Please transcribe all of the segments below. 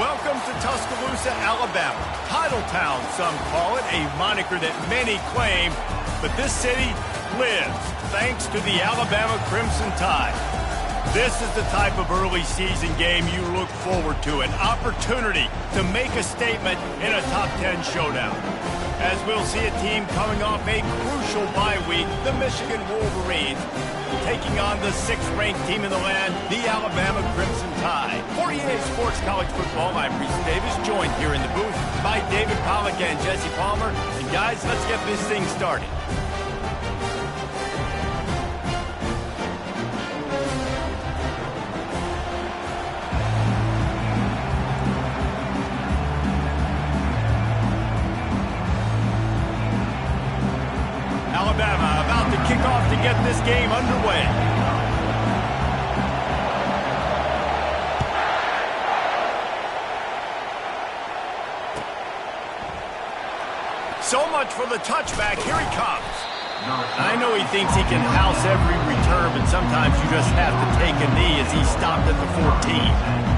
Welcome to Tuscaloosa, Alabama. Title Town, some call it, a moniker that many claim, but this city lives thanks to the Alabama Crimson Tide. This is the type of early season game you look forward to, an opportunity to make a statement in a top 10 showdown. As we'll see a team coming off a crucial bye week, the Michigan Wolverines, taking on the 6th-ranked team in the land, the Alabama Crimson Tide. For EA Sports College Football, I'm Reese Davis, joined here in the booth by David Pollack and Jesse Palmer. And guys, let's get this thing started. Alabama about to kick off to get this game underway. So much for the touchback. Here he comes. I know he thinks he can house every return, but sometimes you just have to take a knee as he stopped at the 14.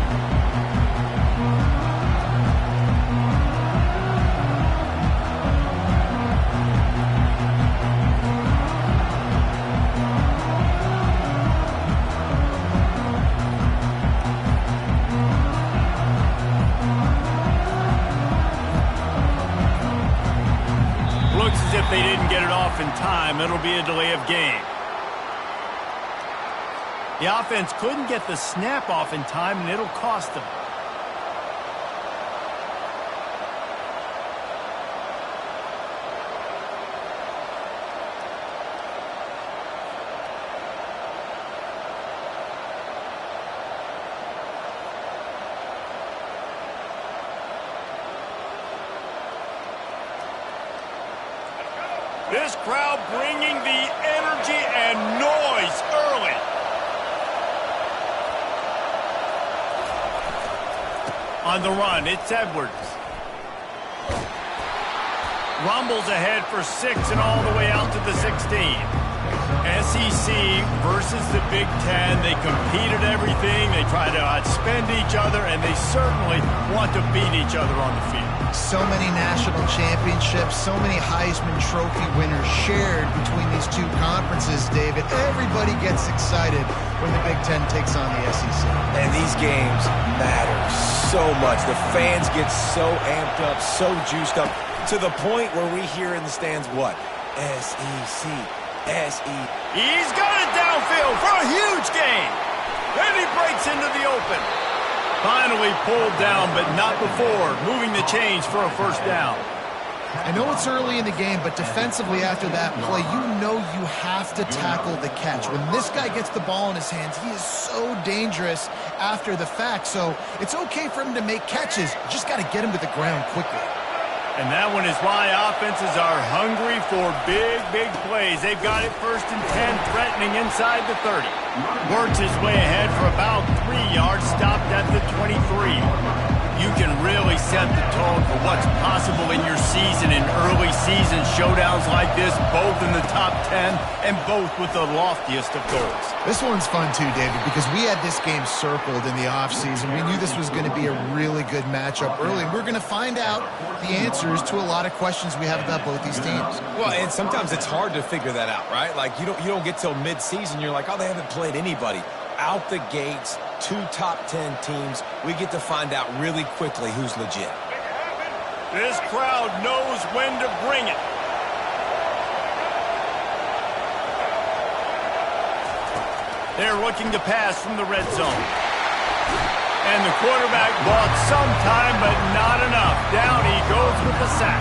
As if they didn't get it off in time, it'll be a delay of game. The offense couldn't get the snap off in time, and it'll cost them. This crowd bringing the energy and noise early. On the run, it's Edwards. Rumbles ahead for 6 and all the way out to the 16. SEC versus the Big Ten. They compete at everything. They try to outspend each other, and they certainly want to beat each other on the field. So many national championships, so many Heisman Trophy winners shared between these two conferences, David. Everybody gets excited when the Big Ten takes on the SEC. And these games matter so much. The fans get so amped up, so juiced up, to the point where we hear in the stands what? SEC. He's got it downfield for a huge gain. And he breaks into the open. Finally pulled down, but not before moving the chains for a first down. I know it's early in the game, but defensively after that play, you know you have to tackle the catch. When this guy gets the ball in his hands, he is so dangerous after the fact. So it's okay for him to make catches. You just got to get him to the ground quickly. And that one is why offenses are hungry for big plays. They've got it 1st and 10, threatening inside the 30. Works his way ahead for about 3 yards, stopped at the 23. You can really set the tone for what's possible in your season in early season showdowns like this, both in the top 10 and both with the loftiest of goals. This one's fun too, David, because we had this game circled in the offseason. We knew this was going to be a really good matchup early, and we're going to find out the answers to a lot of questions we have about both these teams. Well, and sometimes it's hard to figure that out, right? Like, you don't get till mid-season, you're like, oh, they haven't played anybody. Out the gates, 2 top 10 teams. We get to find out really quickly who's legit. This crowd knows when to bring it. They're looking to pass from the red zone. And the quarterback bought some time, but not enough. Down he goes with the sack.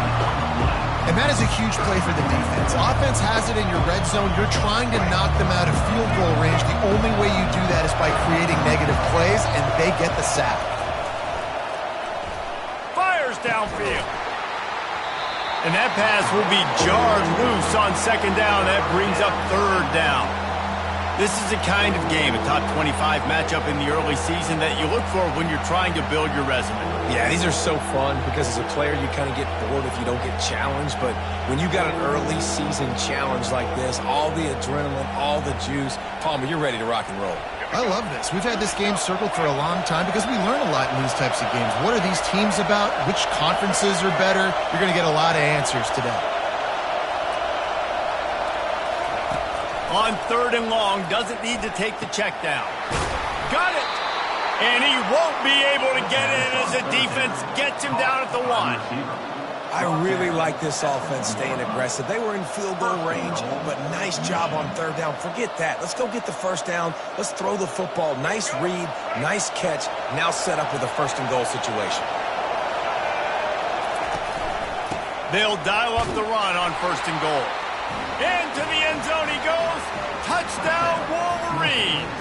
And that is a huge play for the defense. Offense has it in your red zone. You're trying to knock them out of field goal range. The only way you do that is by creating negative plays, and they get the sack. Fires downfield. And that pass will be jarred loose on 2nd down. That brings up 3rd down. This is the kind of game, a top 25 matchup in the early season, that you look for when you're trying to build your resume. Yeah, these are so fun because as a player, you kind of get bored if you don't get challenged. But when you got an early season challenge like this, all the adrenaline, all the juice, Palmer, you're ready to rock and roll. I love this. We've had this game circled for a long time because we learn a lot in these types of games. What are these teams about? Which conferences are better? You're going to get a lot of answers today. On 3rd and long, doesn't need to take the check down. Got it! And he won't be able to get it as the defense gets him down at the 1. I really like this offense staying aggressive. They were in field goal range, but nice job on 3rd down. Forget that. Let's go get the 1st down. Let's throw the football. Nice read, nice catch. Now set up with a 1st and goal situation. They'll dial up the run on 1st and goal. Into the end zone he goes. Touchdown, Wolverines.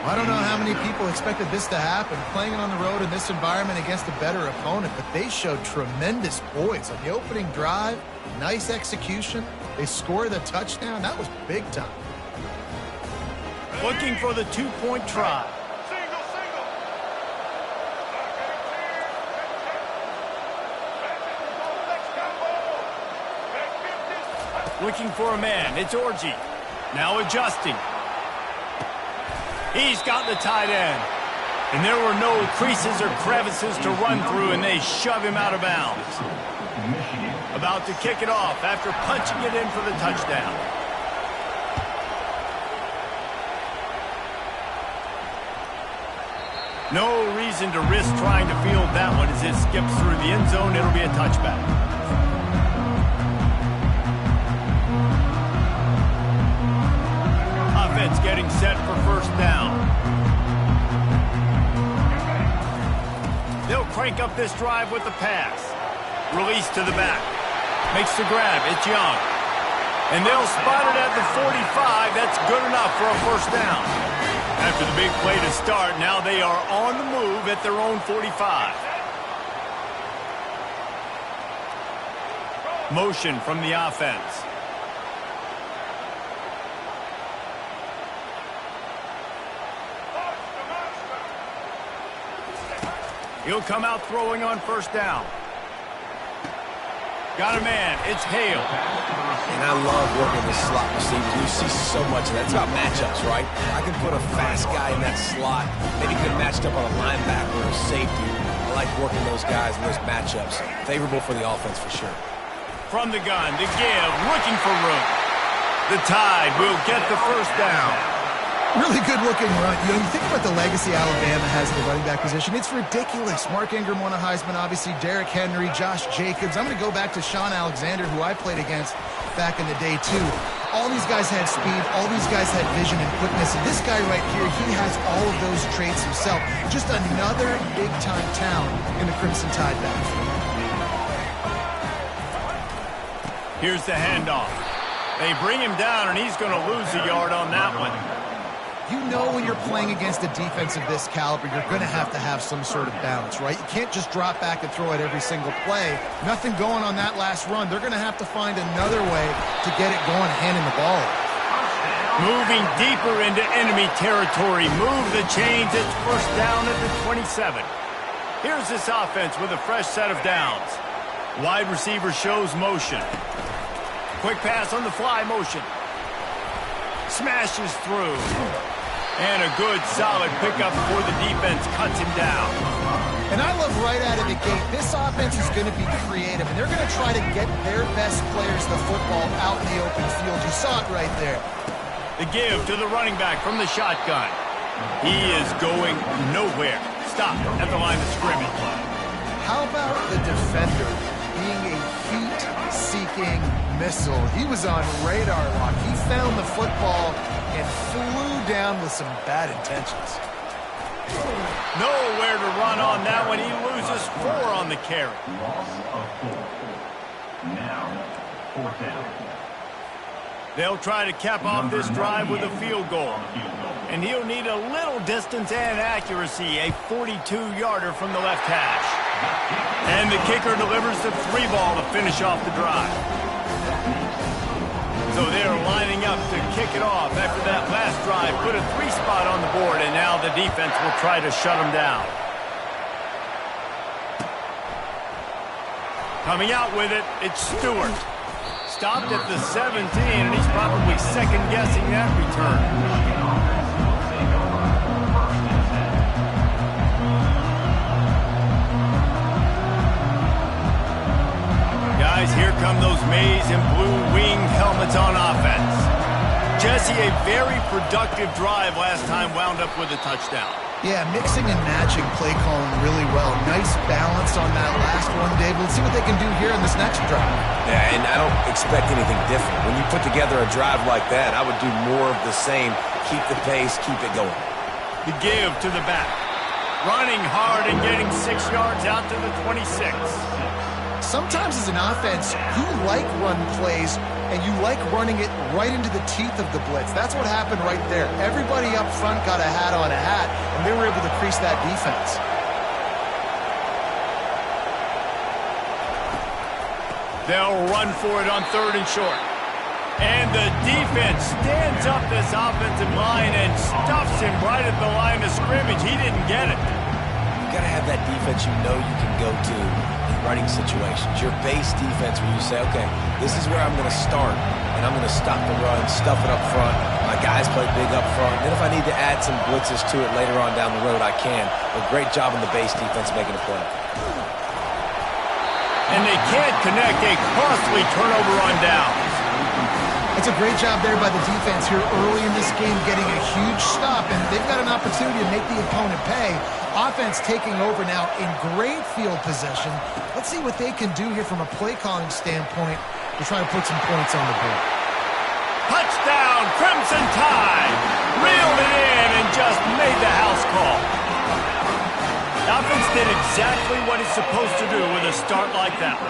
I don't know how many people expected this to happen, playing it on the road in this environment against a better opponent, but they showed tremendous poise on the opening drive. Nice execution. They scored a touchdown. That was big time. Looking for the 2-point try. Looking for a man. It's Orji. Now adjusting. He's got the tight end. And there were no creases or crevices to run through, and they shove him out of bounds. About to kick it off after punching it in for the touchdown. No reason to risk trying to field that one as it skips through the end zone. It'll be a touchback. Offense getting set for 1st down. They'll crank up this drive with the pass. Release to the back. Makes the grab. It's Young. And they'll spot it at the 45. That's good enough for a 1st down. After the big play to start, now they are on the move at their own 45. Motion from the offense. He'll come out throwing on 1st down. Got a man. It's Hale. And I love working with slot receivers. You see so much of that. It's about matchups, right? I can put a fast guy in that slot, maybe get matched up on a linebacker or a safety. I like working those guys in those matchups. Favorable for the offense for sure. From the gun, the give, looking for room. The Tide will get the 1st down. Really good-looking run. You know, you think about the legacy Alabama has in the running back position. It's ridiculous. Mark Ingram won a Heisman, obviously. Derrick Henry, Josh Jacobs. I'm going to go back to Sean Alexander, who I played against back in the day, too. All these guys had speed. All these guys had vision and quickness. And this guy right here, he has all of those traits himself. Just another big-time talent in the Crimson Tide backfield. Here's the handoff. They bring him down, and he's going to lose a yard on that one. You know when you're playing against a defense of this caliber, you're going to have some sort of balance, right? You can't just drop back and throw it every single play. Nothing going on that last run. They're going to have to find another way to get it going, handing the ball. Moving deeper into enemy territory. Move the chains. It's 1st down at the 27. Here's this offense with a fresh set of downs. Wide receiver shows motion. Quick pass on the fly motion. Smashes through. And a good, solid pickup before the defense cuts him down. And I love right out of the gate, this offense is going to be creative, and they're going to try to get their best players the football out in the open field. You saw it right there. The give to the running back from the shotgun. He is going nowhere. Stop at the line of scrimmage. How about the defender being a heat-seeking missile? He was on radar lock. He found the football and flew down with some bad intentions. Nowhere to run on that one. He loses 4 on the carry. Loss of 4. Now, 4th down. They'll try to cap off this drive with a field goal. And he'll need a little distance and accuracy, a 42-yarder from the left hash. And the kicker delivers the 3 ball to finish off the drive. So they're lining up to kick it off after that last drive. Put a 3 spot on the board, and now the defense will try to shut them down. Coming out with it, it's Stewart. Stopped at the 17, and he's probably second-guessing that return. in blue wing helmets on offense. Jesse, a very productive drive last time wound up with a touchdown. Yeah, mixing and matching play calling really well. Nice balance on that last one, David. Let's see what they can do here in this next drive. Yeah, and I don't expect anything different. When you put together a drive like that, I would do more of the same. Keep the pace, keep it going. The give to the back. Running hard and getting 6 yards out to the 26. Sometimes as an offense, you like run plays, and you like running it right into the teeth of the blitz. That's what happened right there. Everybody up front got a hat on a hat, and they were able to crease that defense. They'll run for it on 3rd and short. And the defense stands up this offensive line and stuffs him right at the line of scrimmage. He didn't get it. You got to have that defense you know you can go to in running situations. Your base defense where you say, okay, this is where I'm going to start, and I'm going to stop the run, stuff it up front. My guys play big up front. Then if I need to add some blitzes to it later on down the road, I can. But great job in the base defense making a play. And they can't connect, a costly turnover on downs. It's a great job there by the defense here early in this game, getting a huge stop, and they've got an opportunity to make the opponent pay. Offense taking over now in great field possession. Let's see what they can do here from a play calling standpoint to try to put some points on the board. Touchdown, Crimson Tide! Reeled it in and just made the house call. Offense did exactly what it's supposed to do with a start like that.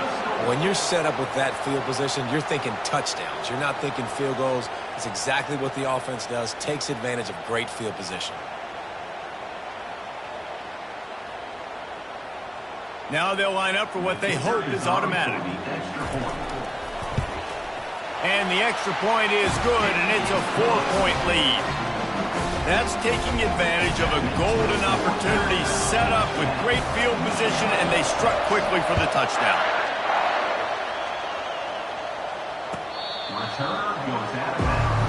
When you're set up with that field position, you're thinking touchdowns. You're not thinking field goals. It's exactly what the offense does. Takes advantage of great field position. Now they'll line up for what they hope is automatic. And the extra point is good, and it's a 4-point lead. That's taking advantage of a golden opportunity set up with great field position, and they struck quickly for the touchdown. Return goes out of bounds.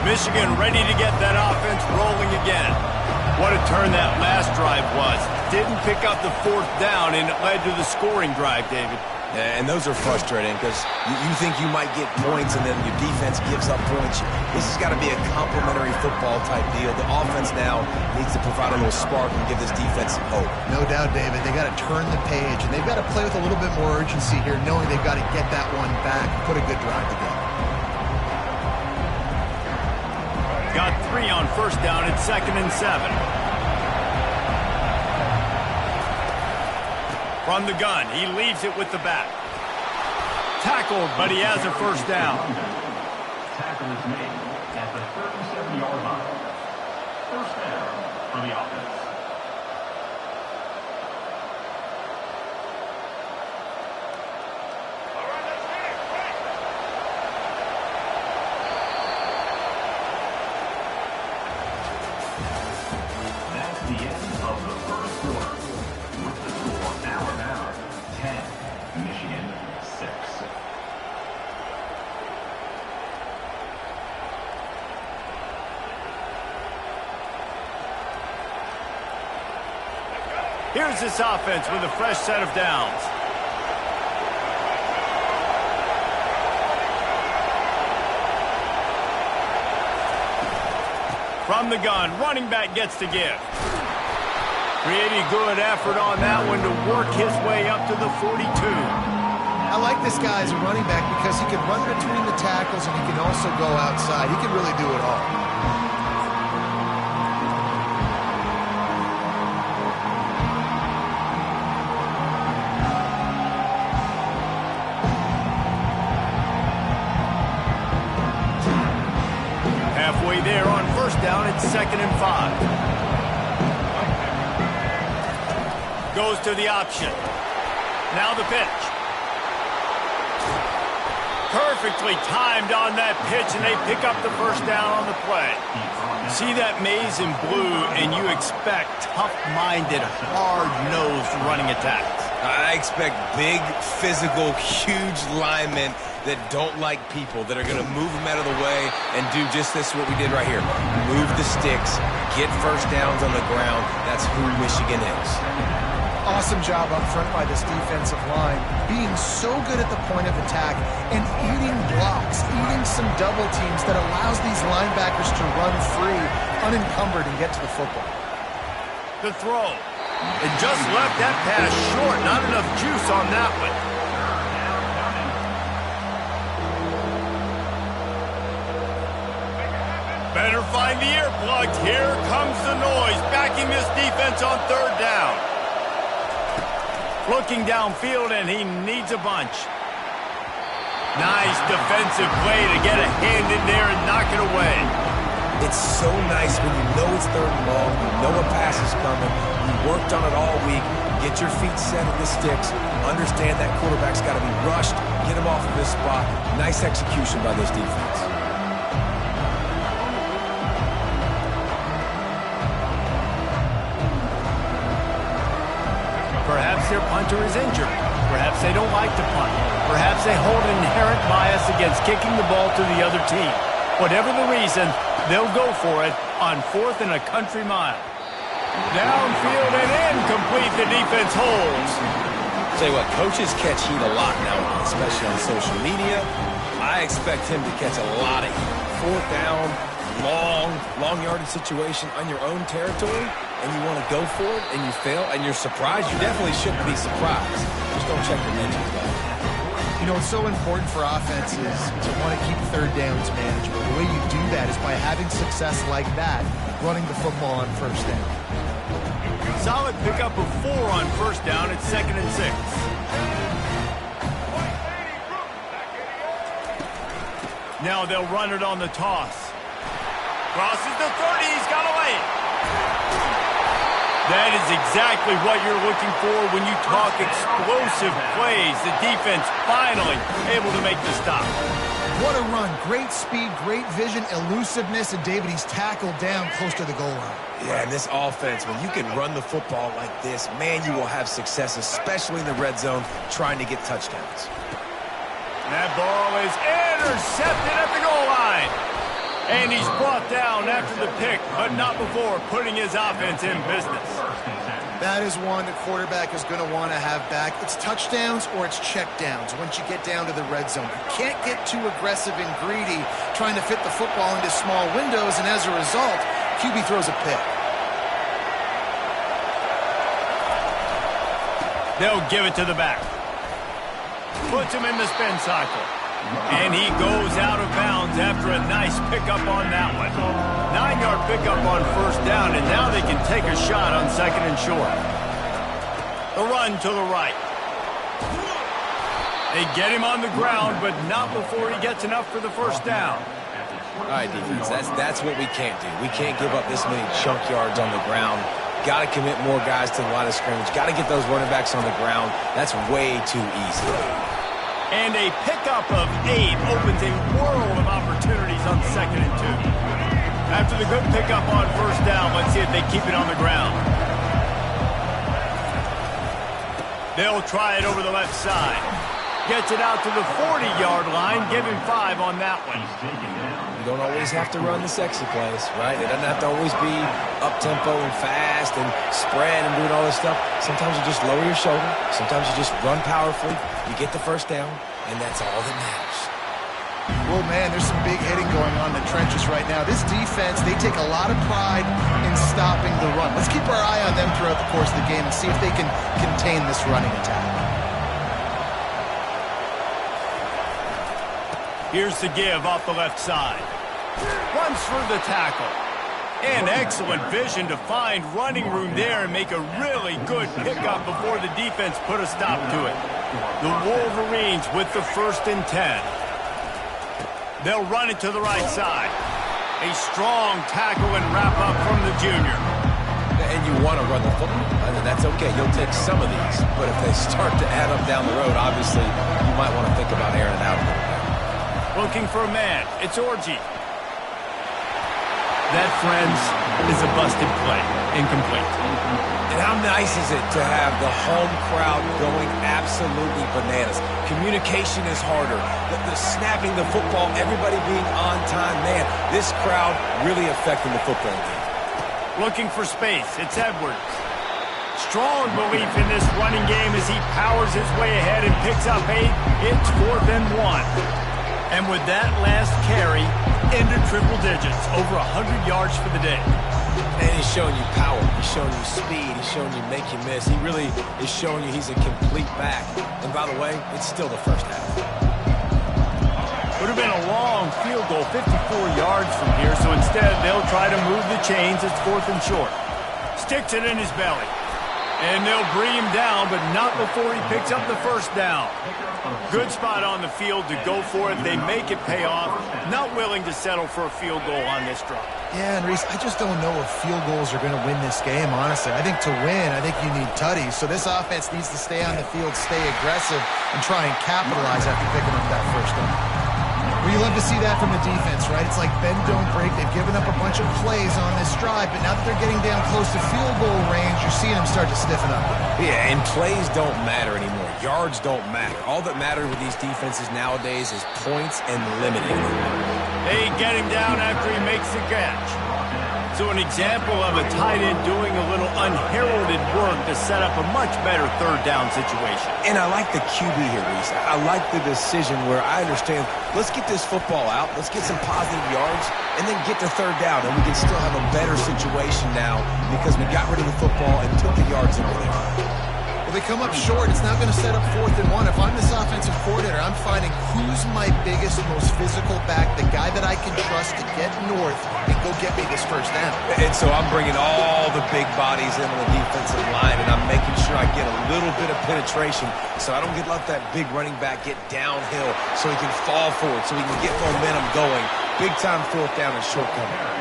Michigan ready to get that offense rolling again. What a turn that last drive was. Didn't pick up the 4th down, and it led to the scoring drive, David. Yeah, and those are frustrating because you think you might get points and then your defense gives up points. This has got to be a complementary football type deal. The offense now needs to provide a little spark and give this defense some hope. No doubt, David. They got to turn the page, and they've got to play with a little bit more urgency here, knowing they've got to get that one back and put a good drive together. Got 3 on 1st down at 2nd and 7. From the gun, he leaves it with the back. Tackled, but he has a 1st down. Tackle is made at the 37-yard line. 1st down for the offense. That's the end of the 1st quarter. With the score Alabama 10, Michigan 6. Here's this offense with a fresh set of downs. From the gun, running back gets to give. Pretty good effort on that one to work his way up to the 42. I like this guy as a running back because he can run between the tackles and he can also go outside. He can really do it all. Halfway there on 1st down, it's 2nd and 5. Goes to the option. Now the pitch. Perfectly timed on that pitch, and they pick up the 1st down on the play. See that maze in blue, and you expect tough-minded, hard-nosed running attacks. I expect big, physical, huge linemen that don't like people, that are going to move them out of the way and do just this, what we did right here. Move the sticks, get first downs on the ground. That's who Michigan is. Awesome job up front by this defensive line, being so good at the point of attack and eating blocks, eating some double teams that allows these linebackers to run free, unencumbered, and get to the football. The throw. It just left that pass short. Not enough juice on that one. Better find the earplugs. Here comes the noise, backing this defense on third down. Looking downfield, and he needs a bunch. Nice defensive play to get a hand in there and knock it away. It's so nice when you know it's third and long, you know a pass is coming, you worked on it all week, get your feet set in the sticks, understand that quarterback's got to be rushed, get him off of this spot. Nice execution by this defense. Perhaps their punter is injured. Perhaps they don't like to punt. Perhaps they hold an inherent bias against kicking the ball to the other team. Whatever the reason, they'll go for it on 4th and a country mile. Downfield and incomplete. The defense holds. Tell you what, coaches catch heat a lot now, especially on social media. I expect him to catch a lot of heat. 4th down, long yardage situation on your own territory, and you want to go for it, and you fail, and you're surprised. You definitely shouldn't be surprised. Just don't check your mentions, guys. You know, it's so important for offenses to want to keep third downs manageable. The way you do that is by having success like that, running the football on first down. Solid pickup of 4 on first down. It's 2nd and 6. Now they'll run it on the toss. Crosses the 30. He's got away. That is exactly what you're looking for when you talk explosive plays. The defense finally able to make the stop. What a run. Great speed, great vision, elusiveness, and David, he's tackled down close to the goal line. Yeah, and this offense, when you can run the football like this, man, you will have success, especially in the red zone, trying to get touchdowns. That ball is intercepted at the goal line. And he's brought down after the pick, but not before putting his offense in business. That is one the quarterback is going to want to have back. It's touchdowns or it's checkdowns once you get down to the red zone. You can't get too aggressive and greedy trying to fit the football into small windows, and as a result, QB throws a pick. They'll give it to the back. Puts him in the spin cycle. And he goes out of bounds after a nice pickup on that one. 9-yard pickup on first down, and now they can take a shot on 2nd and short. The run to the right. They get him on the ground, but not before he gets enough for the first down. All right, defense, that's what we can't do. We can't give up this many chunk yards on the ground. Got to commit more guys to the line of scrimmage. Got to get those running backs on the ground. That's way too easy. And a pickup of 8 opens a world of opportunities on 2nd and 2. After the good pickup on first down, let's see if they keep it on the ground. They'll try it over the left side. Gets it out to the 40-yard line. Give him 5 on that one. You don't always have to run the sexy plays, right? It doesn't have to always be up-tempo and fast and spread and doing all this stuff. Sometimes you just lower your shoulder. Sometimes you just run powerfully. You get the first down, and that's all that matters. Well, man, there's some big hitting going on in the trenches right now. This defense, they take a lot of pride in stopping the run. Let's keep our eye on them throughout the course of the game and see if they can contain this running attack. Here's the give off the left side. Runs through the tackle. And excellent vision to find running room there and make a really good pickup before the defense put a stop to it. The Wolverines with the 1st and 10. They'll run it to the right side. A strong tackle and wrap up from the junior. And you want to run the football. I mean, that's okay. You'll take some of these. But if they start to add up down the road, obviously, you might want to think about airing it out a little bit. Looking for a man. It's Orji. That, friends, is a busted play. Incomplete. And how nice is it to have the home crowd going absolutely bananas? Communication is harder. The snapping the football, everybody being on time. Man, this crowd really affecting the football game. Looking for space. It's Edwards. Strong belief in this running game as he powers his way ahead and picks up 8. It's 4th and 1. And with that last carry, into triple digits, over 100 yards for the day. And he's showing you power. He's showing you speed. He's showing you make you miss. He really is showing you he's a complete back. And by the way, it's still the first half. Would have been a long field goal, 54 yards from here, so instead they'll try to move the chains. It's 4th and short. Sticks it in his belly. And they'll bring him down, but not before he picks up the first down. Good spot on the field to go for it. They make it pay off. Not willing to settle for a field goal on this drive. Yeah, and Reese, I just don't know if field goals are going to win this game, honestly. I think to win, I think you need tutties. So this offense needs to stay on the field, stay aggressive, and try and capitalize after picking up that first down. Well, you love to see that from the defense, right? It's like bend, don't break. They've given up a bunch of plays on this drive, but now that they're getting down close to field goal range, you're seeing them start to stiffen up. Yeah, and plays don't matter anymore. Yards don't matter. All that matters with these defenses nowadays is points and limiting them. They get him down after he makes the catch. So an example of a tight end doing a little unheralded work to set up a much better third down situation. And I like the QB here, Reese. I like the decision where I understand, let's get this football out, let's get some positive yards, and then get to third down, and we can still have a better situation now because we got rid of the football and took the yards over there. They come up short. It's now going to set up 4th and 1. If I'm this offensive coordinator, I'm finding who's my biggest, most physical back, the guy that I can trust to get north and go get me this first down. And so I'm bringing all the big bodies in on the defensive line, and I'm making sure I get a little bit of penetration so I don't let that big running back get downhill so he can fall forward, so he can get momentum going. Big-time 4th down and short coverage.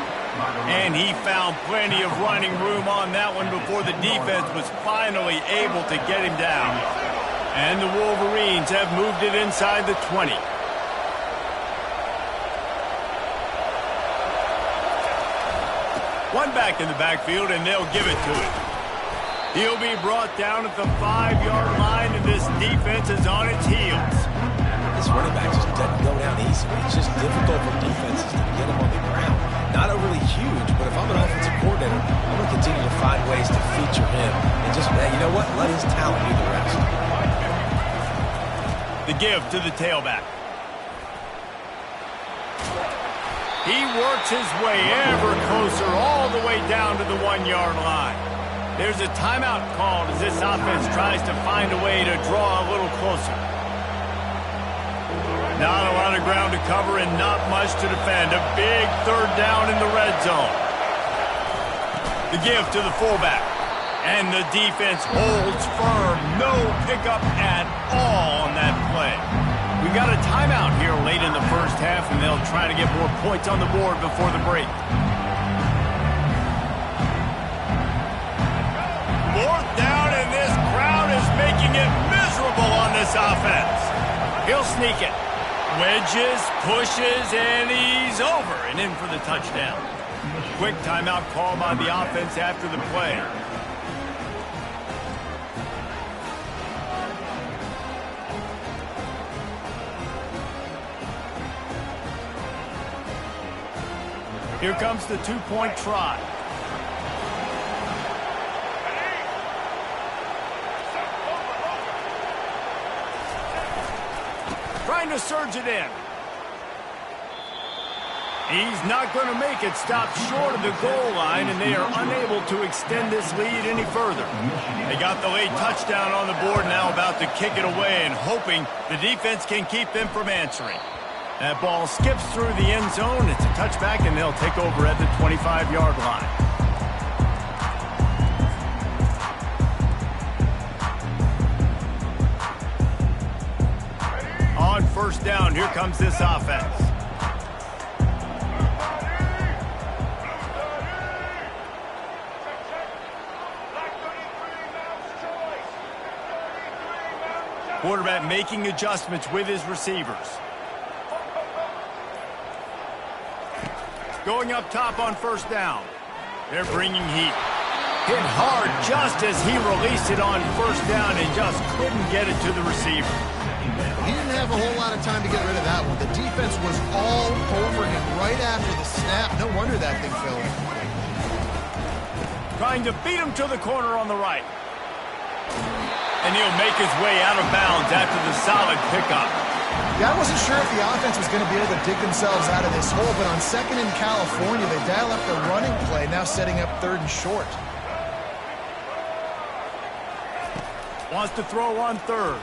And he found plenty of running room on that one before the defense was finally able to get him down. And the Wolverines have moved it inside the 20. One back in the backfield, and they'll give it to him. He'll be brought down at the 5-yard line, and this defense is on its heels. This running back just doesn't go down easy. It's just difficult for defenses to get him on the ground. Not overly huge, but if I'm an offensive coordinator, I'm going to continue to find ways to feature him. And just, you know what? Let his talent do the rest. The give to the tailback. He works his way ever closer all the way down to the 1-yard line. There's a timeout called as this offense tries to find a way to draw a little closer. Not a lot of ground to cover and not much to defend. A big third down in the red zone. The give to the fullback. And the defense holds firm. No pickup at all on that play. We got a timeout here late in the first half, and they'll try to get more points on the board before the break. 4th down, and this crowd is making it miserable on this offense. He'll sneak it. Wedges, pushes, and he's over and in for the touchdown. Quick timeout call by the offense after the play. Here comes the 2-point try. Trying to surge it in. He's not going to make it. Stop short of the goal line, and they are unable to extend this lead any further. They got the late touchdown on the board, now about to kick it away and hoping the defense can keep them from answering. That ball skips through the end zone. It's a touchback, and they'll take over at the 25-yard line. On first down, here comes this offense. Quarterback making adjustments with his receivers. Going up top on first down. They're bringing heat. Hit hard just as he released it on first down and just couldn't get it to the receiver. He didn't have a whole lot of time to get rid of that one. The defense was all over him right after the snap. No wonder that thing fell in. Trying to beat him to the corner on the right. And he'll make his way out of bounds after the solid pickup. Yeah, I wasn't sure if the offense was going to be able to dig themselves out of this hole, but on second in California, they dial up the running play, now setting up third and short. Wants to throw on third.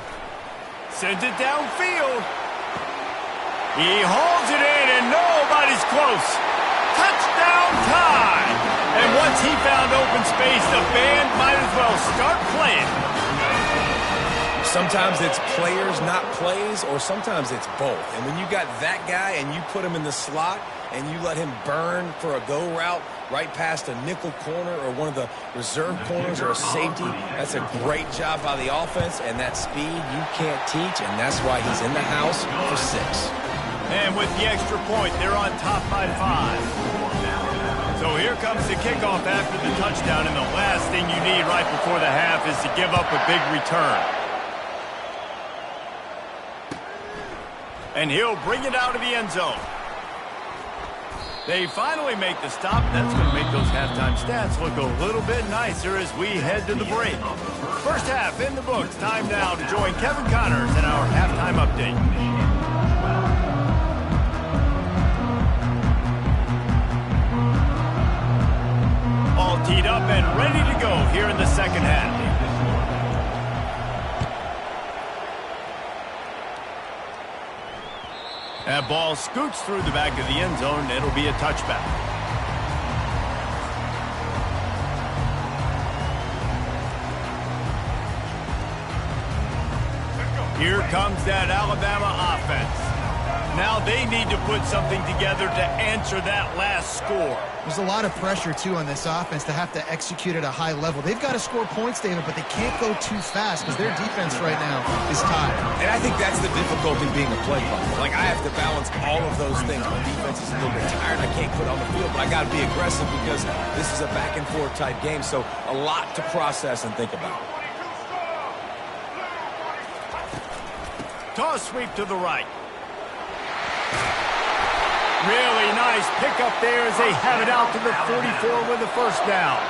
Sends it downfield. He hauls it in, and nobody's close. Touchdown time! And once he found open space, the band might as well start playing. Sometimes it's players, not plays, or sometimes it's both. And when you got that guy and you put him in the slot and you let him burn for a go route right past a nickel corner or one of the reserve corners or a safety, that's a great job by the offense, and that speed you can't teach, and that's why he's in the house for 6. And with the extra point, they're on top by 5. So here comes the kickoff after the touchdown, and the last thing you need right before the half is to give up a big return. And he'll bring it out of the end zone. They finally make the stop. That's going to make those halftime stats look a little bit nicer as we head to the break. First half in the books. Time now to join Kevin Connors in our halftime update. All teed up and ready to go here in the second half. That ball scoots through the back of the end zone. It'll be a touchback. Here comes that Alabama offense. Now they need to put something together to answer that last score. There's a lot of pressure, too, on this offense to have to execute at a high level. They've got to score points, David, but they can't go too fast because their defense right now is tired. And I think that's the difficulty being a play caller. Like, I have to balance all of those things. My defense is a little bit tired. I can't put on the field, but I got to be aggressive because this is a back-and-forth type game, so a lot to process and think about. Toss sweep to the right. Really nice pickup there as they have it out to the 44 with the first down.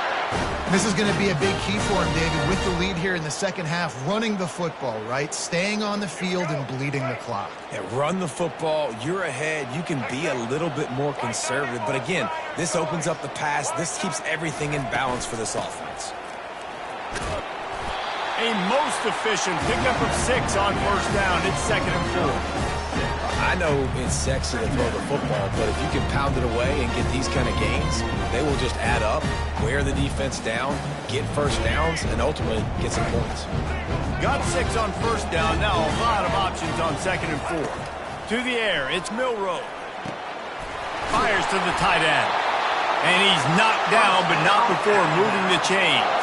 This is going to be a big key for him, David, with the lead here in the second half, running the football, right? Staying on the field and bleeding the clock. Yeah, run the football. You're ahead. You can be a little bit more conservative. But again, this opens up the pass. This keeps everything in balance for this offense. A most efficient pickup of 6 on first down. It's 2nd and 4. I know it's sexy to throw the football, but if you can pound it away and get these kind of gains, they will just add up, wear the defense down, get first downs, and ultimately get some points. Got 6 on first down. Now a lot of options on 2nd and 4. To the air, it's Milroe. Fires to the tight end. And he's knocked down, but not before moving the chains.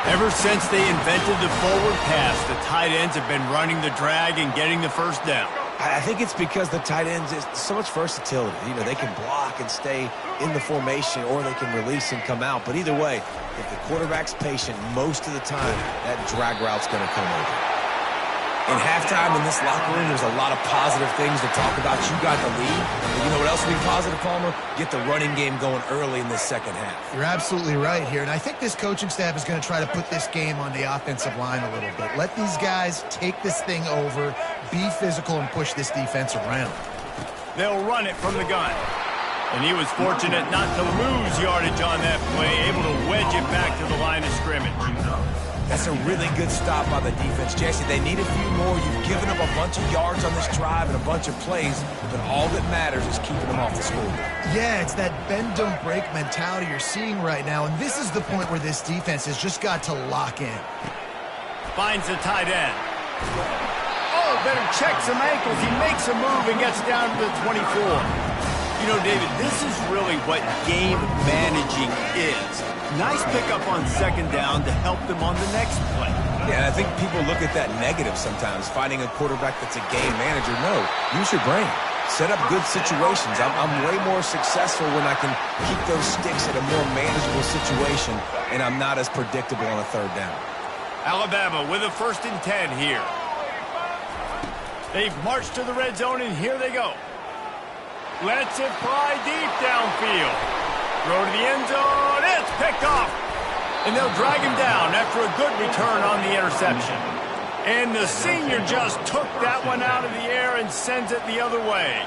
Ever since they invented the forward pass, the tight ends have been running the drag and getting the first down. I think it's because the tight ends is so much versatility. You know, they can block and stay in the formation, or they can release and come out. But either way, if the quarterback's patient most of the time, that drag route's going to come over. In halftime in this locker room, there's a lot of positive things to talk about. You got the lead. But you know what else will be positive, Palmer? Get the running game going early in this second half. You're absolutely right here. And I think this coaching staff is going to try to put this game on the offensive line a little bit. Let these guys take this thing over, be physical, and push this defense around. They'll run it from the gun. And he was fortunate not to lose yardage on that play, able to wedge it back to the line of scrimmage. That's a really good stop by the defense, Jesse. They need a few more. You've given up a bunch of yards on this drive and a bunch of plays, but all that matters is keeping them off the scoreboard. Yeah, it's that bend, don't break mentality you're seeing right now, and this is the point where this defense has just got to lock in. Finds the tight end. Oh, better check some ankles. He makes a move and gets down to the 24. You know, David, this is really what game managing is. Nice pickup on second down to help them on the next play. Yeah, I think people look at that negative sometimes, finding a quarterback that's a game manager. No, use your brain. set up good situations. I'm way more successful when I can keep those sticks at a more manageable situation, and I'm not as predictable on a third down. Alabama with a 1st and 10 here. They've marched to the red zone, and here they go. Lets it fly deep downfield. Throw to the end zone. It's picked off. And they'll drag him down after a good return on the interception. And the senior just took that one out of the air and sends it the other way.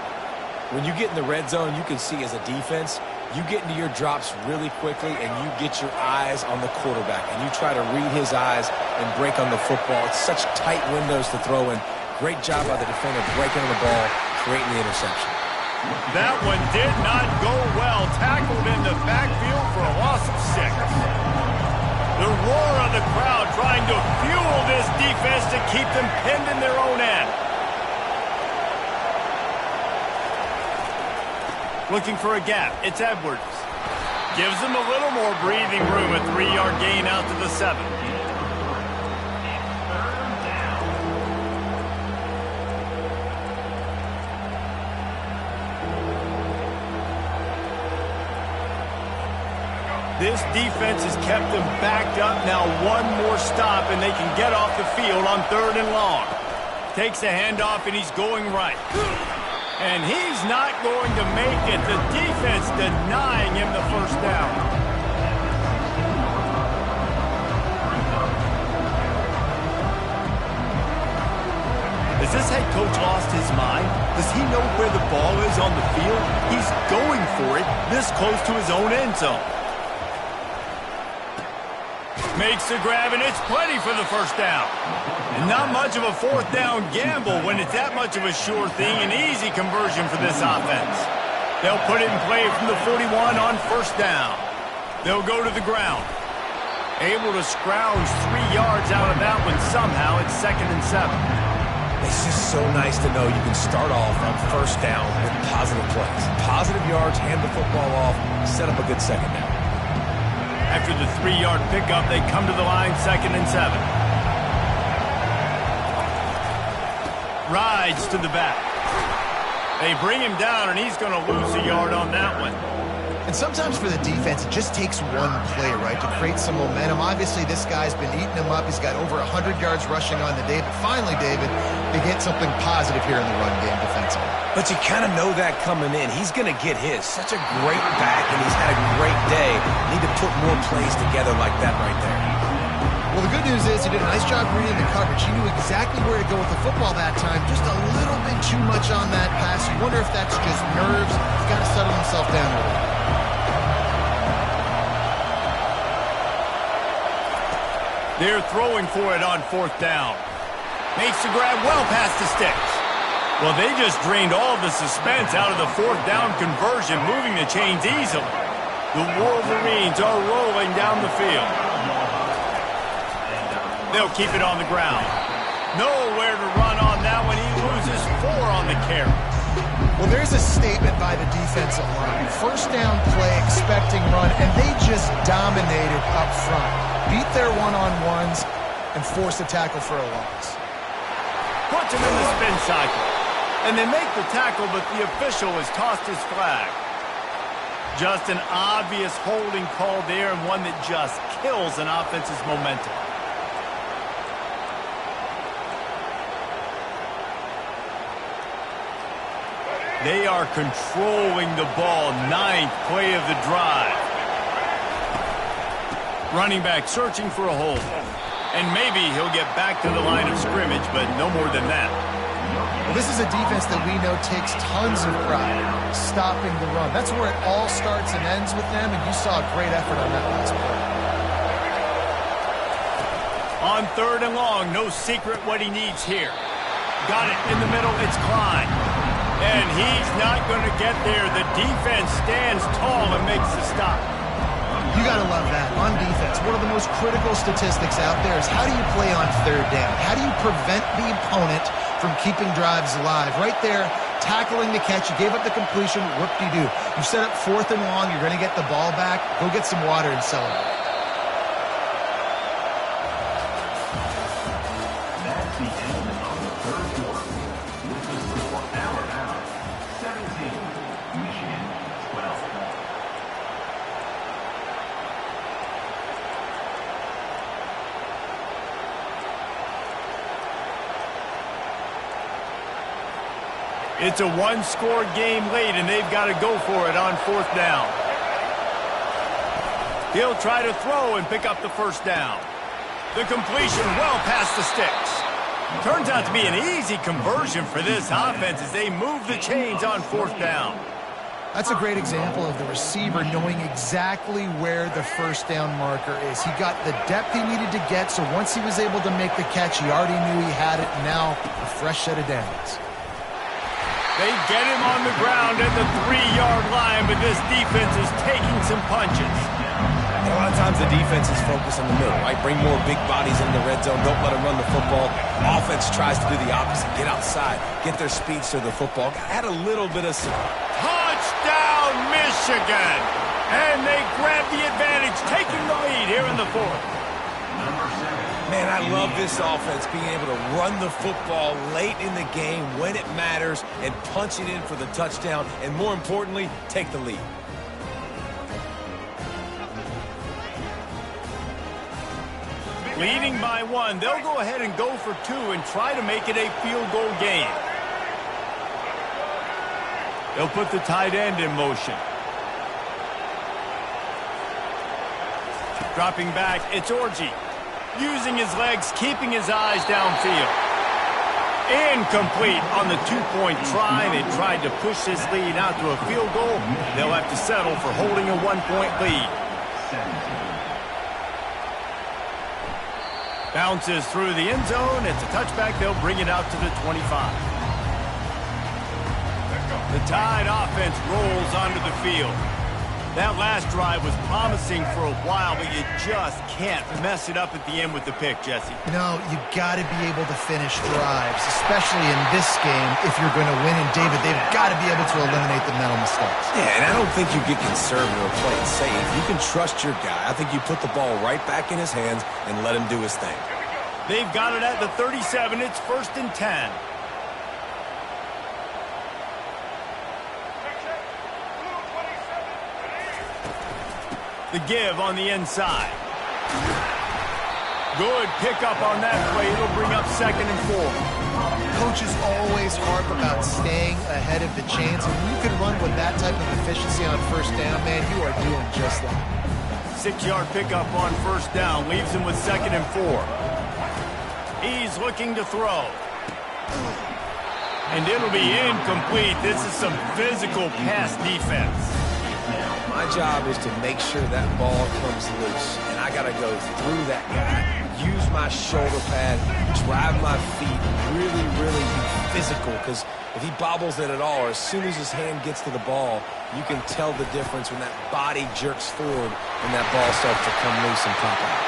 When you get in the red zone, you can see as a defense, you get into your drops really quickly and you get your eyes on the quarterback. And you try to read his eyes and break on the football. It's such tight windows to throw in. Great job by the defender breaking on the ball, creating the interception. That one did not go well. Tackled in the backfield for a loss of 6. The roar of the crowd trying to fuel this defense to keep them pinned in their own end. Looking for a gap. It's Edwards. Gives them a little more breathing room. A 3-yard gain out to the 7. This defense has kept them backed up. Now one more stop, and they can get off the field on 3rd and long. Takes a handoff, and he's going right. And he's not going to make it. The defense denying him the 1st down. Has this head coach lost his mind? Does he know where the ball is on the field? He's going for it this close to his own end zone. Makes the grab, and it's plenty for the 1st down. And not much of a 4th down gamble when it's that much of a sure thing. An easy conversion for this offense. They'll put it in play from the 41 on 1st down. They'll go to the ground. Able to scrounge 3 yards out of that one somehow. It's 2nd and 7. It's just so nice to know you can start off on 1st down with positive plays. Positive yards, hand the football off, set up a good 2nd down. After the 3-yard pickup, they come to the line, 2nd and 7. Rides to the back. They bring him down, and he's going to lose a yard on that one. And sometimes for the defense, it just takes one play, right, to create some momentum. Obviously, this guy's been eating him up. He's got over 100 yards rushing on the day. But finally, David, they get something positive here in the run game defensively. But you kind of know that coming in. He's going to get his. Such a great back, and he's had a great day. Need to put more plays together like that right there. Well, the good news is he did a nice job reading the coverage. He knew exactly where to go with the football that time. Just a little bit too much on that pass. You wonder if that's just nerves. He's got to settle himself down a little bit. They're throwing for it on 4th down. Makes the grab well past the sticks. Well, they just drained all of the suspense out of the 4th down conversion, moving the chains easily. The Wolverines are rolling down the field. They'll keep it on the ground. Nowhere to run on that one. He loses 4 on the carry. Well, there's a statement by the defensive line. 1st down play, expecting run, and they just dominated up front. Beat their one-on-ones and forced a tackle for a loss. Puts him in the spin cycle. And they make the tackle, but the official has tossed his flag. Just an obvious holding call there, and one that just kills an offense's momentum. They are controlling the ball. 9th play of the drive. Running back searching for a hole. And maybe he'll get back to the line of scrimmage, but no more than that. Well, this is a defense that we know takes tons of pride stopping the run. That's where it all starts and ends with them, and you saw a great effort on that last play. On 3rd and long, no secret what he needs here. Got it in the middle, it's Klein. And he's not going to get there. The defense stands tall and makes the stop. You got to love that. On defense, one of the most critical statistics out there is how do you play on 3rd down? How do you prevent the opponent from keeping drives alive? Right there, tackling the catch. You gave up the completion. Whoop-de-doo. You set up 4th and long. You're going to get the ball back. Go get some water and celebrate. That's the end of the 3rd quarter. This is for Alabama It's a one-score game late, and they've got to go for it on 4th down. He'll try to throw and pick up the first down. The completion well past the sticks. Turns out to be an easy conversion for this offense as they move the chains on 4th down. That's a great example of the receiver knowing exactly where the first down marker is. He got the depth he needed to get, so once he was able to make the catch, he already knew he had it. Now, a fresh set of downs. They get him on the ground at the 3-yard line, but this defense is taking some punches. A lot of times the defense is focused on the middle, right? Bring more big bodies in the red zone. Don't let them run the football. Offense tries to do the opposite. Get outside. Get their speeds to the football. Add a little bit of... Touchdown, Michigan! And they grab the advantage, taking the lead here in the 4th. Man, I love this offense, being able to run the football late in the game when it matters and punch it in for the touchdown, and more importantly, take the lead. Leading by 1, they'll go ahead and go for 2 and try to make it a field goal game. They'll put the tight end in motion. Dropping back, it's Orji. Using his legs, keeping his eyes downfield. Incomplete on the 2-point try. They tried to push this lead out to a field goal. They'll have to settle for holding a 1-point lead. Bounces through the end zone. It's a touchback. They'll bring it out to the 25. The Tide offense rolls onto the field. That last drive was promising for a while, but you just can't mess it up at the end with the pick, Jesse. No, you got to be able to finish drives, especially in this game if you're going to win. And David, they've got to be able to eliminate the mental mistakes. Yeah, and I don't think you get conservative or play it safe. You can trust your guy. I think you put the ball right back in his hands and let him do his thing. They've got it at the 37. It's 1st and 10. The give on the inside. Good pickup on that play. It'll bring up 2nd and 4. Coaches always harp about staying ahead of the chains, and when you can run with that type of efficiency on 1st down, man, you are doing just that. 6-yard pickup on 1st down leaves him with 2nd and 4. He's looking to throw. And it'll be incomplete. This is some physical pass defense. My job is to make sure that ball comes loose, and I got to go through that guy, use my shoulder pad, drive my feet, really, really be physical, because if he bobbles it at all, or as soon as his hand gets to the ball, you can tell the difference when that body jerks forward and that ball starts to come loose and pop out.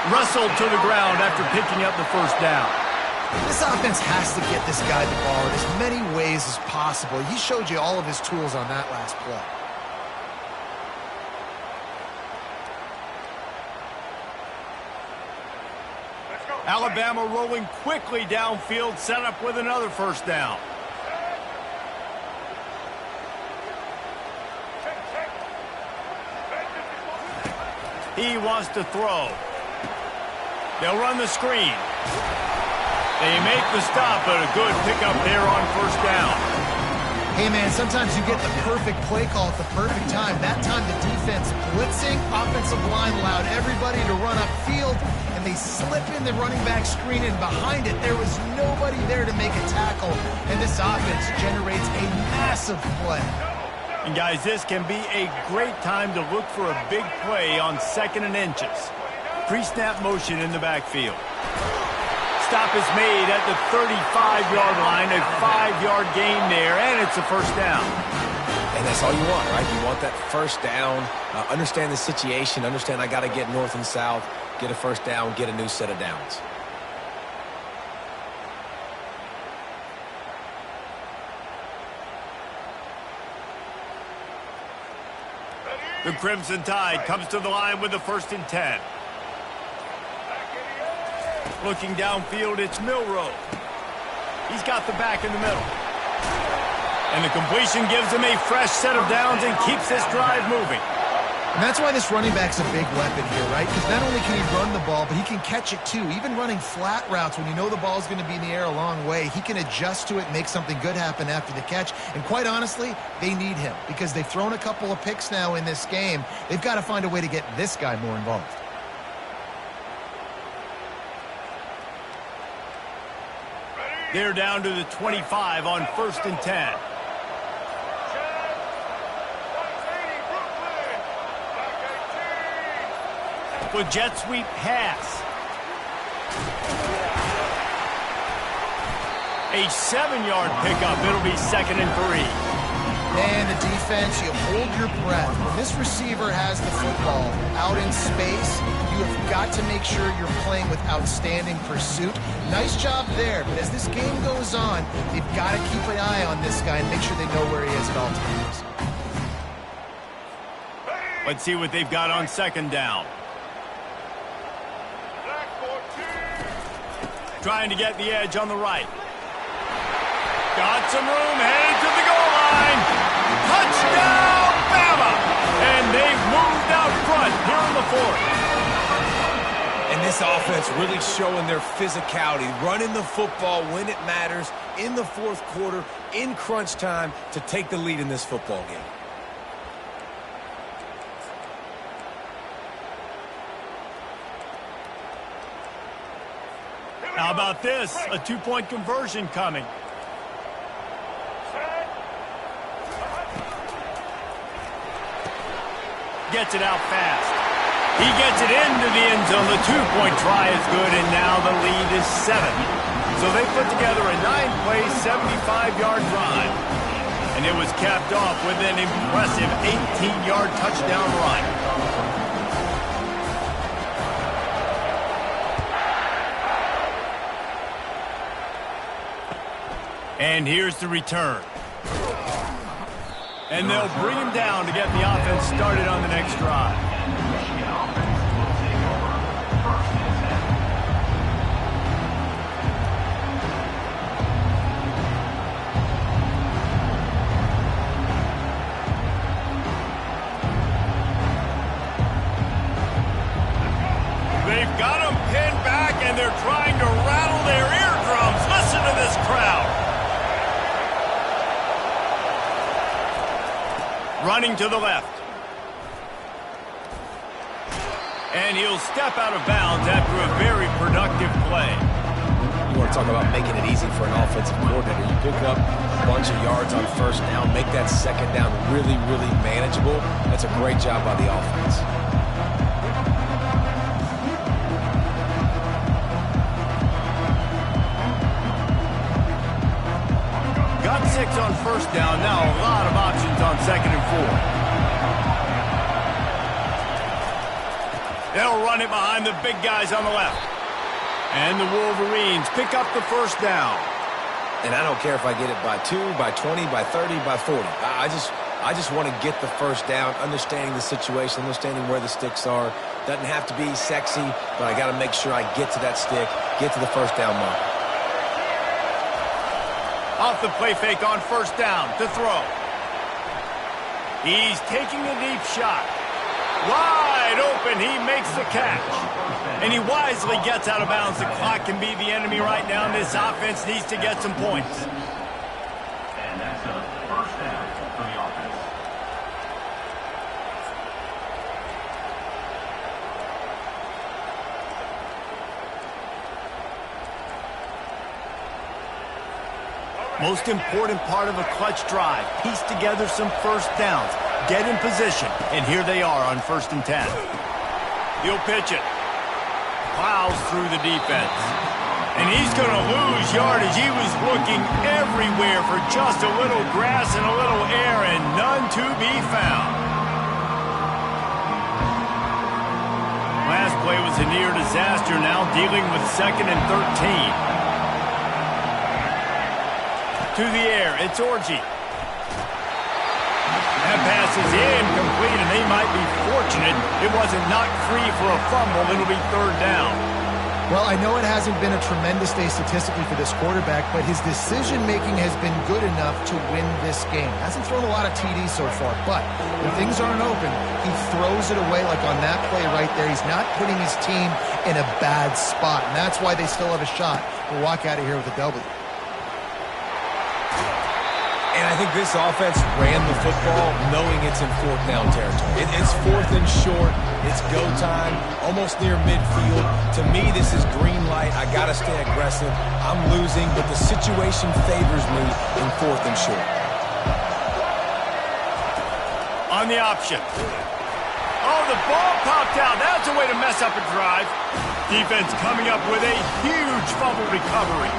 Wrestled to the ground after picking up the 1st down. This offense has to get this guy the ball in as many ways as possible. He showed you all of his tools on that last play. Alabama rolling quickly downfield, set up with another 1st down. He wants to throw. They'll run the screen. They make the stop, but a good pickup there on 1st down. Hey, man, sometimes you get the perfect play call at the perfect time. That time the defense blitzing, offensive line allowed everybody to run upfield, and they slip in the running back screen, and behind it there was nobody there to make a tackle, and this offense generates a massive play. And guys, this can be a great time to look for a big play on 2nd and inches. Pre-snap motion in the backfield. Stop is made at the 35-yard line, a 5-yard gain there, and it's a 1st down. And that's all you want, right? You want that 1st down, understand the situation, understand I got to get north and south, get a 1st down, get a new set of downs. The Crimson Tide comes to the line with the 1st and 10. Looking downfield, it's Milroe. He's got the back in the middle. And the completion gives him a fresh set of downs and keeps this drive moving. And that's why this running back's a big weapon here, right? Because not only can he run the ball, but he can catch it too. Even running flat routes when you know the ball's going to be in the air a long way, he can adjust to it and make something good happen after the catch. And quite honestly, they need him because they've thrown a couple of picks now in this game. They've got to find a way to get this guy more involved. They're down to the 25 on 1st and 10. With jet sweep pass. A 7-yard pickup. It'll be 2nd and 3. Man, the defense, you hold your breath. When this receiver has the football out in space, you have got to make sure you're playing with outstanding pursuit. Nice job there, but as this game goes on, they've got to keep an eye on this guy and make sure they know where he is at all times. Let's see what they've got on 2nd down. Trying to get the edge on the right. Got some room, headed to the goal line. Touchdown, Bama! And they've moved out front here in the 4th. And this offense really showing their physicality, running the football when it matters, in the 4th quarter, in crunch time, to take the lead in this football game. How about this? A 2-point conversion coming. Gets it out fast. He gets it into the end zone. The 2-point try is good, and now the lead is 7. So they put together a 9-play, 75-yard drive. And it was capped off with an impressive 18-yard touchdown run. And here's the return. And they'll bring him down to get the offense started on the next drive. Michigan offense will take over 1st and 10. They've got him pinned back, and they're trying to rattle their eardrums. Listen to this crowd. Running to the left. And he'll step out of bounds after a very productive play. You want to talk about making it easy for an offensive coordinator. You pick up a bunch of yards on 1st down, make that 2nd down really, really manageable. That's a great job by the offense. Got 6 on 1st down. Now a lot of options on 2nd and 4. They'll run it behind the big guys on the left. And the Wolverines pick up the 1st down. And I don't care if I get it by 2, by 20, by 30, by 40. I just want to get the 1st down, understanding the situation, understanding where the sticks are. Doesn't have to be sexy, but I got to make sure I get to that stick, get to the 1st down mark. Off the play fake on 1st down to throw. He's taking a deep shot. Wide open, he makes the catch. And he wisely gets out of bounds. The clock can be the enemy right now, and this offense needs to get some points. And that's a 1st down for the offense. Most important part of a clutch drive. Piece together some 1st downs. Get in position. And here they are on 1st and 10. He'll pitch it. Plows through the defense. And he's going to lose yardage. He was looking everywhere for just a little grass and a little air, and none to be found. Last play was a near disaster. Now dealing with 2nd and 13. To the air, it's Orji. That pass is incomplete, and they might be fortunate it wasn't knocked free for a fumble. It'll be 3rd down. Well, I know it hasn't been a tremendous day statistically for this quarterback, but his decision-making has been good enough to win this game. Hasn't thrown a lot of TDs so far, but when things aren't open, he throws it away like on that play right there. He's not putting his team in a bad spot, and that's why they still have a shot to walk out of here with a W. And I think this offense ran the football knowing it's in fourth down territory. It's fourth and short. It's go time, almost near midfield. To me, this is green light. I got to stay aggressive. I'm losing, but the situation favors me in fourth and short. On the option. Oh, the ball popped out. That's a way to mess up a drive. Defense coming up with a huge fumble recovery.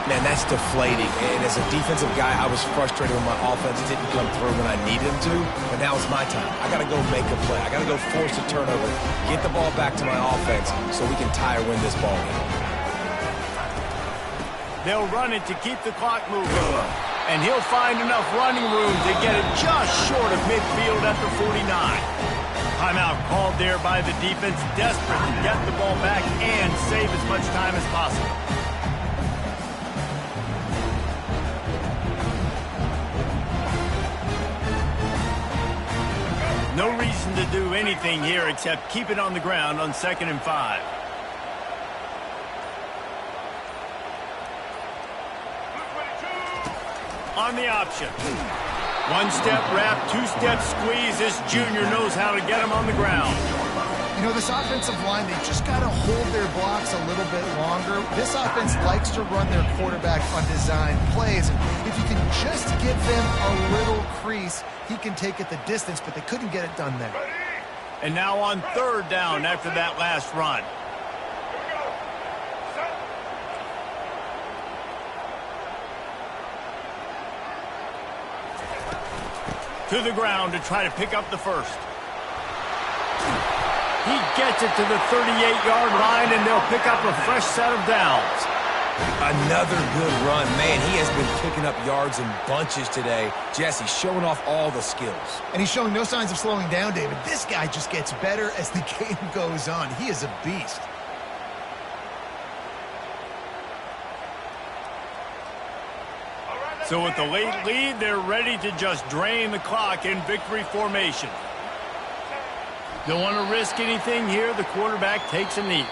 Man, that's deflating. And as a defensive guy, I was frustrated when my offense didn't come through when I needed him to. But now it's my time. I got to go make a play. I got to go force a turnover, get the ball back to my offense so we can tie or win this ball game. They'll run it to keep the clock moving. And he'll find enough running room to get it just short of midfield at the 49. Timeout called there by the defense, desperate to get the ball back and save as much time as possible. No reason to do anything here except keep it on the ground on 2nd and 5. On the option. One-step wrap, two-step squeeze. This junior knows how to get him on the ground. You know, this offensive line, they just got to hold their blocks a little bit longer. This offense likes to run their quarterback on design plays. And if you can just give them a little crease, he can take it the distance, but they couldn't get it done there. And now on 3rd down after that last run. To the ground to try to pick up the first. He gets it to the 38-yard line, and they'll pick up a fresh set of downs. Another good run. Man, he has been picking up yards in bunches today. Jesse showing off all the skills. And he's showing no signs of slowing down, David. This guy just gets better as the game goes on. He is a beast. So with the late lead, they're ready to just drain the clock in victory formation. Don't want to risk anything here. The quarterback takes a knee.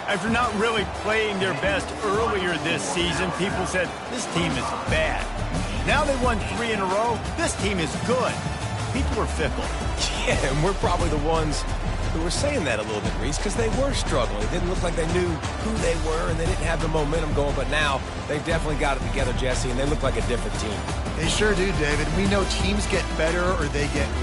After not really playing their best earlier this season, people said, this team is bad. Now they won 3 in a row. This team is good. People are fickle. Yeah, and we're probably the ones who were saying that a little bit, Reese, because they were struggling. It didn't look like they knew who they were, and they didn't have the momentum going. But now they've definitely got it together, Jesse, and they look like a different team. They sure do, David. We know teams get better or they get